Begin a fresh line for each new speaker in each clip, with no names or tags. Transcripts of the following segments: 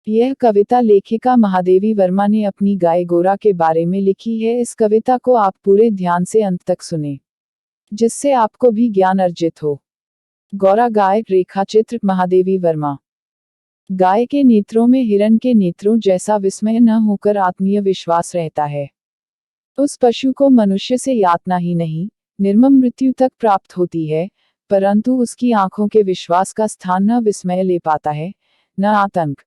यह कविता लेखिका महादेवी वर्मा ने अपनी गाय गोरा के बारे में लिखी है। इस कविता को आप पूरे ध्यान से अंत तक सुने, जिससे आपको भी ज्ञान अर्जित हो। गौरा गाय, रेखाचित्र महादेवी वर्मा। गाय के नेत्रों में हिरण के नेत्रों जैसा विस्मय न होकर आत्मीय विश्वास रहता है। उस पशु को मनुष्य से यातना ही नहीं, निर्मम मृत्यु तक प्राप्त होती है, परंतु उसकी आंखों के विश्वास का स्थान न विस्मय ले पाता है, न आतंक।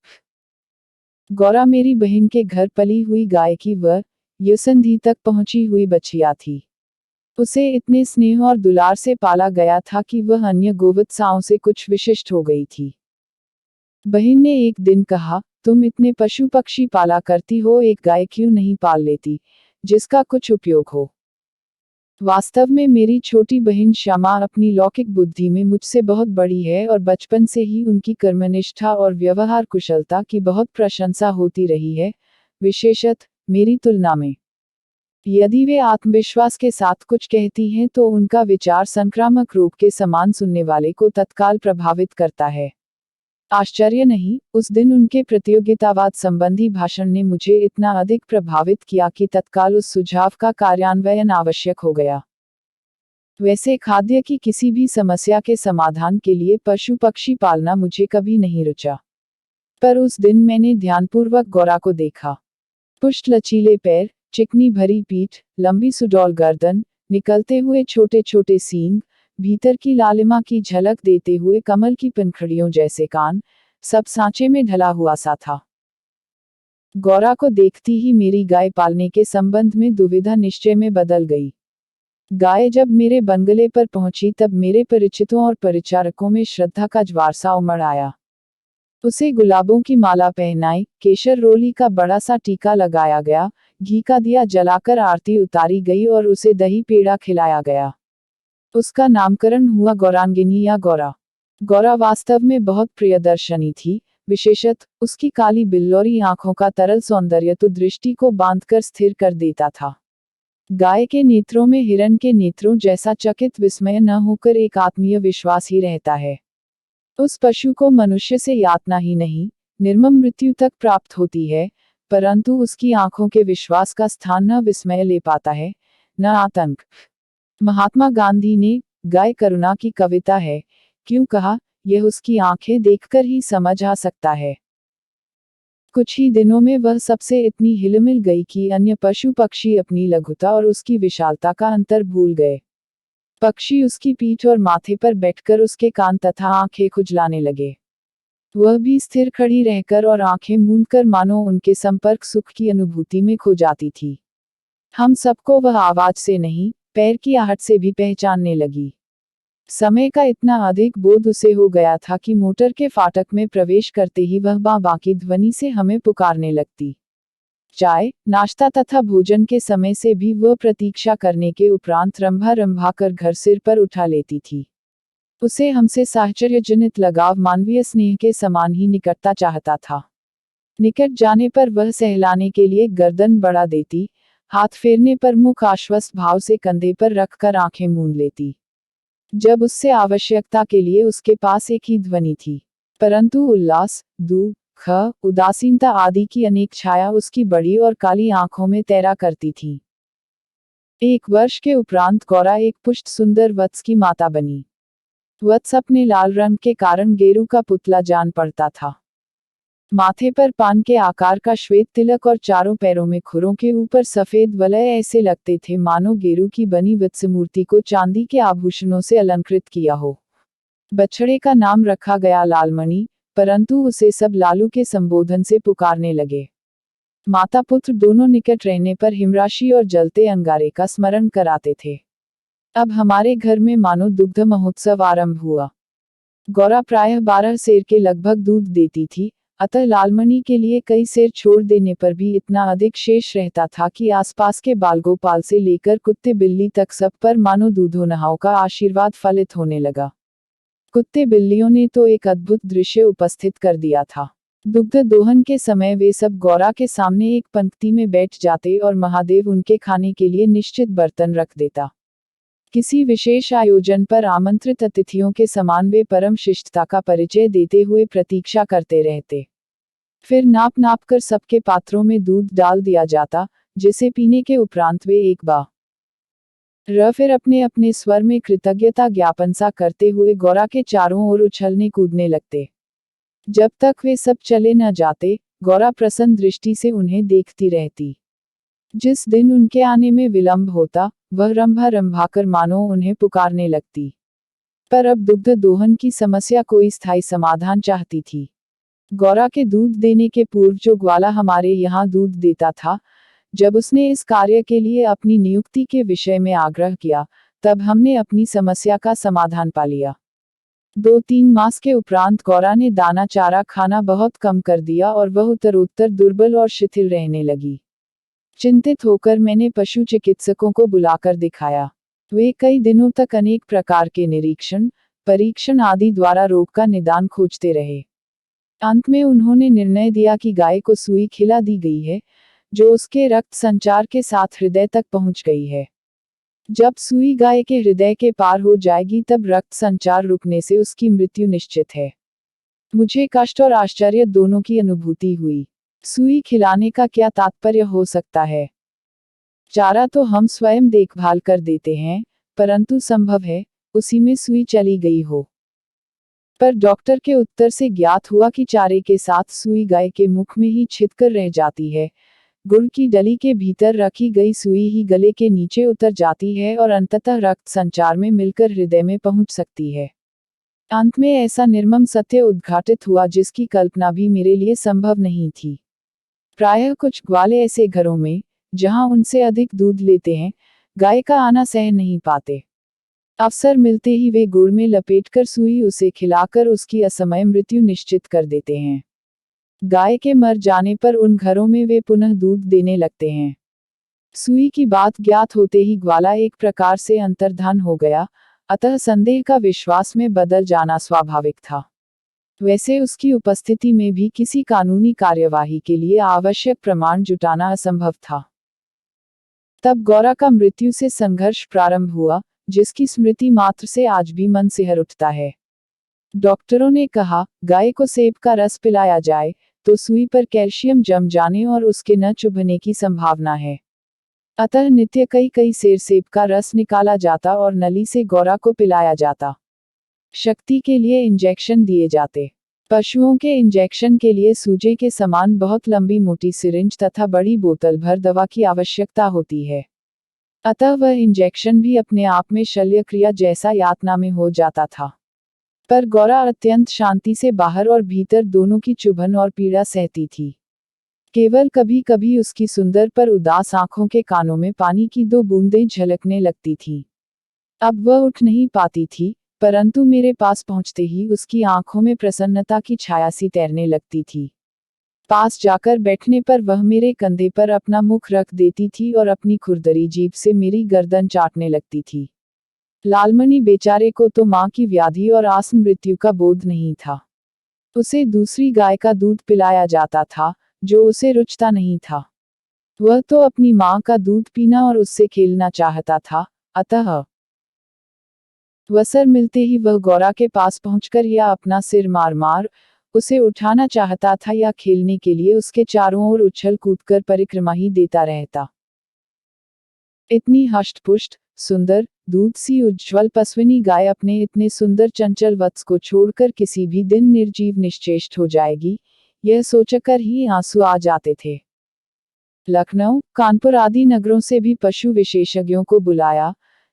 गौरा मेरी बहन के घर पली हुई गाय की वह युसंधि तक पहुंची हुई बछिया थी। उसे इतने स्नेह और दुलार से पाला गया था कि वह अन्य गोवत्साओं से कुछ विशिष्ट हो गई थी। बहन ने एक दिन कहा, तुम इतने पशु पक्षी पाला करती हो, एक गाय क्यों नहीं पाल लेती, जिसका कुछ उपयोग हो। वास्तव में मेरी छोटी बहन श्यामा अपनी लौकिक बुद्धि में मुझसे बहुत बड़ी है और बचपन से ही उनकी कर्मनिष्ठा और व्यवहार कुशलता की बहुत प्रशंसा होती रही है, विशेषतः मेरी तुलना में। यदि वे आत्मविश्वास के साथ कुछ कहती हैं तो उनका विचार संक्रामक रोग के समान सुनने वाले को तत्काल प्रभावित करता है। आश्चर्य नहीं, उस दिन उनके प्रतियोगितावाद संबंधी भाषण ने मुझे इतना अधिक प्रभावित किया कि तत्काल उस सुझाव का कार्यान्वयन आवश्यक हो गया। वैसे खाद्य की किसी भी समस्या के समाधान के लिए पशु पक्षी पालना मुझे कभी नहीं रुचा, पर उस दिन मैंने ध्यानपूर्वक गौरा को देखा। पुष्ट लचीले पैर, चिकनी भरी पीठ, लंबी सुडौल गर्दन, निकलते हुए छोटे छोटे सींग, भीतर की लालिमा की झलक देते हुए कमल की पंखुड़ियों जैसे कान, सब सांचे में ढला हुआ सा था। गौरा को देखती ही मेरी गाय पालने के संबंध में दुविधा निश्चय में बदल गई। गाय जब मेरे बंगले पर पहुंची तब मेरे परिचितों और परिचारकों में श्रद्धा का ज्वार सा उमड़ आया। उसे गुलाबों की माला पहनाई, केशर रोली का बड़ा सा टीका लगाया गया, घी का दिया जलाकर आरती उतारी गई और उसे दही पेड़ा खिलाया गया। उसका नामकरण हुआ गौरांगिनी या गौरा। गौरा वास्तव में बहुत प्रियदर्शनी थी, विशेषतः उसकी काली बिल्लौरी आंखों का तरल सौंदर्य तो दृष्टि को बांधकर स्थिर कर देता था। गाय के नेत्रों में हिरण के नेत्रों जैसा चकित विस्मय न होकर एक आत्मीय विश्वास ही रहता है। उस पशु को मनुष्य से यातना ही नहीं, निर्मम मृत्यु तक प्राप्त होती है, परंतु उसकी आंखों के विश्वास का स्थान न विस्मय ले पाता है, न आतंक। महात्मा गांधी ने गाय करुणा की कविता है क्यों कहा, यह उसकी आंखें देखकर ही समझ आ सकता है। कुछ ही दिनों में वह सबसे इतनी हिलमिल गई कि अन्य पशु पक्षी अपनी लघुता और उसकी विशालता का अंतर भूल गए। पक्षी उसकी पीठ और माथे पर बैठकर उसके कान तथा आंखें खुजलाने लगे। वह भी स्थिर खड़ी रहकर और आंखें मूंदकर मानो उनके संपर्क सुख की अनुभूति में खो जाती थी। हम सबको वह आवाज से नहीं, पैर की आहट से भी पहचानने लगी। समय का इतना अधिक बोध उसे हो गया था कि मोटर के फाटक में प्रवेश करते ही वह बां बां की ध्वनि से हमें पुकारने लगती। चाय, नाश्ता तथा भोजन के समय से भी वह प्रतीक्षा करने के उपरांत रंभा रंभा कर घर सिर पर उठा लेती थी। उसे हमसे साहचर्यजनित लगाव मानवीय स्नेह के समान ही निकटता चाहता था। निकट जाने पर वह सहलाने के लिए गर्दन बढ़ा देती, हाथ फेरने पर मुख आश्वस्त भाव से कंधे पर रखकर आंखें मूंद लेती। जब उससे आवश्यकता के लिए उसके पास एक ही ध्वनि थी, परंतु उल्लास, दुख, उदासीनता आदि की अनेक छाया उसकी बड़ी और काली आंखों में तैरा करती थी। 1 वर्ष के उपरांत गौरा एक पुष्ट सुंदर वत्स की माता बनी। वत्स अपने लाल रंग के कारण गेरू का पुतला जान पड़ता था। माथे पर पान के आकार का श्वेत तिलक और चारों पैरों में खुरों के ऊपर सफेद वलय ऐसे लगते थे मानो गेरू की बनी वत्स मूर्ति को चांदी के आभूषणों से अलंकृत किया हो। बछड़े का नाम रखा गया लालमणि, परंतु उसे सब लालू के संबोधन से पुकारने लगे। माता पुत्र दोनों निकट रहने पर हिमराशि और जलते अंगारे का स्मरण कराते थे। अब हमारे घर में मानो दुग्ध महोत्सव आरंभ हुआ। गौरा प्रायः 12 सेर के लगभग दूध देती थी, अतः लालमणि के लिए कई सेर छोड़ देने पर भी इतना अधिक शेष रहता था कि आसपास के बालगोपाल से लेकर कुत्ते बिल्ली तक सब पर मानो दूधोनहाओं का आशीर्वाद फलित होने लगा। कुत्ते बिल्लियों ने तो एक अद्भुत दृश्य उपस्थित कर दिया था। दुग्ध दोहन के समय वे सब गौरा के सामने एक पंक्ति में बैठ जाते और महादेव उनके खाने के लिए निश्चित बर्तन रख देता। किसी विशेष आयोजन पर आमंत्रित अतिथियों के समान वे परम शिष्टता का परिचय देते हुए प्रतीक्षा करते रहते। फिर नाप नाप कर सबके पात्रों में दूध डाल दिया जाता, जिसे पीने के उपरांत वे एक बार फिर अपने अपने स्वर में कृतज्ञता ज्ञापन सा करते हुए गौरा के चारों ओर उछलने कूदने लगते। जब तक वे सब चले न जाते, गौरा प्रसन्न दृष्टि से उन्हें देखती रहती। जिस दिन उनके आने में विलंब होता, वह रंभा रंभाकर मानो उन्हें पुकारने लगती। पर अब दुग्ध दोहन की समस्या कोई स्थायी समाधान चाहती थी। गौरा के दूध देने के पूर्व जो ग्वाला हमारे यहाँ दूध देता था, जब उसने इस कार्य के लिए अपनी नियुक्ति के विषय में आग्रह किया, तब हमने अपनी समस्या का समाधान पा लिया। 2-3 मास के उपरांत गौरा ने दाना चारा खाना बहुत कम कर दिया और वह उत्तरोत्तर दुर्बल और शिथिल रहने लगी। चिंतित होकर मैंने पशु चिकित्सकों को बुलाकर दिखाया। वे कई दिनों तक अनेक प्रकार के निरीक्षण, परीक्षण आदि द्वारा रोग का निदान खोजते रहे। अंत में उन्होंने निर्णय दिया कि गाय को सुई खिला दी गई है, जो उसके रक्त संचार के साथ हृदय तक पहुंच गई है। जब सुई गाय के हृदय के पार हो जाएगी तब रक्त संचार रुकने से उसकी मृत्यु निश्चित है। मुझे कष्ट और आश्चर्य दोनों की अनुभूति हुई। सुई खिलाने का क्या तात्पर्य हो सकता है? चारा तो हम स्वयं देखभाल कर देते हैं, परंतु संभव है उसी में सुई चली गई हो। पर डॉक्टर के उत्तर से ज्ञात हुआ कि चारे के साथ सुई गाय के मुख में ही छिदकर रह जाती है। गुड़ की डली के भीतर रखी गई सुई ही गले के नीचे उतर जाती है और अंततः रक्त संचार में मिलकर हृदय में पहुंच सकती है। अंत में ऐसा निर्मम सत्य उद्घाटित हुआ जिसकी कल्पना भी मेरे लिए संभव नहीं थी। प्रायः कुछ ग्वाले ऐसे घरों में, जहां उनसे अधिक दूध लेते हैं, गाय का आना सह नहीं पाते। अवसर मिलते ही वे गुड़ में लपेटकर सुई उसे खिलाकर उसकी असमय मृत्यु निश्चित कर देते हैं। गाय के मर जाने पर उन घरों में वे पुनः दूध देने लगते हैं। सुई की बात ज्ञात होते ही ग्वाला एक प्रकार से अंतर्धान हो गया, अतः संदेह का विश्वास में बदल जाना स्वाभाविक था। वैसे उसकी उपस्थिति में भी किसी कानूनी कार्यवाही के लिए आवश्यक प्रमाण जुटाना असंभव था। तब गौरा का मृत्यु से संघर्ष प्रारंभ हुआ, जिसकी स्मृति मात्र से आज भी मन सिहर उठता है। डॉक्टरों ने कहा, गाय को सेब का रस पिलाया जाए, तो सुई पर कैल्शियम जम जाने और उसके न चुभने की संभावना है। अतः नित्य कई सेर सेब का रस निकाला जाता और नली से गौरा को पिलाया जाता। शक्ति के लिए इंजेक्शन दिए जाते। पशुओं के इंजेक्शन के लिए सूजे के समान बहुत लंबी मोटी सिरिंज तथा बड़ी बोतल भर दवा की आवश्यकता होती है। अतः वह इंजेक्शन भी अपने आप में शल्य क्रिया जैसा यातना में हो जाता था। पर गौरा अत्यंत शांति से बाहर और भीतर दोनों की चुभन और पीड़ा सहती थी। केवल कभी कभी उसकी सुंदर पर उदास आंखों के कानों में पानी की 2 बूंदें झलकने लगती थीं। अब वह उठ नहीं पाती थी, परंतु मेरे पास पहुंचते ही उसकी आंखों में प्रसन्नता की छाया सी तैरने लगती थी। पास जाकर बैठने पर वह मेरे कंधे पर अपना मुख रख देती थी और अपनी खुरदरी जीभ से मेरी गर्दन चाटने लगती थी। लालमणि बेचारे को तो मां की व्याधि और आसन मृत्यु का बोध नहीं था। उसे दूसरी गाय का दूध पिलाया जाता था, जो उसे रुचता नहीं था। वह तो अपनी मां का दूध पीना और उससे खेलना चाहता था, अतः अवसर मिलते ही वह गौरा के पास पहुंचकर या अपना सिर मार मार उसे उठाना चाहता था या खेलने के लिए उसके चारों ओर उछल कूदकर परिक्रमा ही देता रहता। इतनी हष्टपुष्ट, सुंदर, दूध सी उज्ज्वल पशुनी गाय अपने इतने सुंदर चंचल वत्स को छोड़कर किसी भी दिन निर्जीव निश्चेष्ट हो जाएगी, यह सोचकर ही आंसू आ जाते थे। लखनऊ, कानपुर आदि नगरों से भी पशु विशेषज्ञों को बुलाया।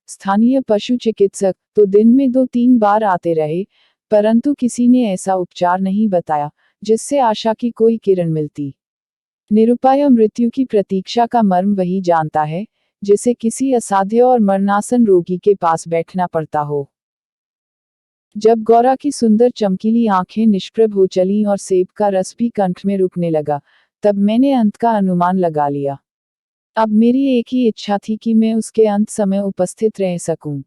स्थानीय पशु चिकित्सक तो दिन में 2-3 बार आते रहे, परंतु किसी ने ऐसा उपचार नहीं बताया जिससे आशा की कोई किरण मिलती। निरुपाय मृत्यु की प्रतीक्षा का मर्म वही जानता है, जिसे किसी असाध्य और मरणासन रोगी के पास बैठना पड़ता हो। जब गौरा की सुंदर चमकीली आंखें निष्प्रभ हो चलीं और सेब का रस भी कंठ में रुकने लगा, तब मैंने अंत का अनुमान लगा लिया। अब मेरी एक ही इच्छा थी कि मैं उसके अंत समय उपस्थित रह सकूं।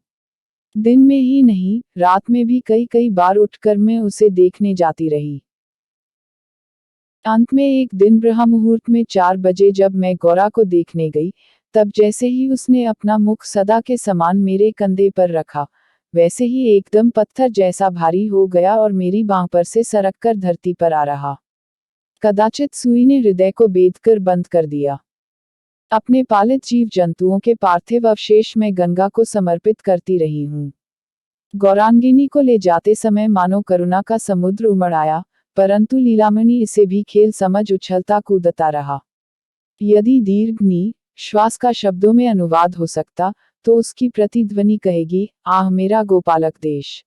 दिन में ही नहीं, रात में भी कई बार उठकर मैं उसे देखने जाती रही। अंत में एक दिन ब्रह्ममुहूर्त में 4 बजे जब मैं गौरा को देखने गई, तब जैसे ही उसने अपना मुख सदा के समान मेरे कंधे पर रखा, वैसे ही एकदम पत्थर जैसा भारी हो गया और मेरी बांह पर से सरक कर धरती पर आ रहा। कदाचित सुई ने हृदय को बेधकर बंद कर दिया। अपने पालित जीव जंतुओं के पार्थिव अवशेष मैं गंगा को समर्पित करती रही हूँ। गौरांगिनी को ले जाते समय मानो करुणा का समुद्र उमड़ आया, परंतु लीलामणि इसे भी खेल समझ उछलता कूदता रहा। यदि दीर्घ नी श्वास का शब्दों में अनुवाद हो सकता, तो उसकी प्रतिध्वनि कहेगी, आह मेरा गोपालक देश।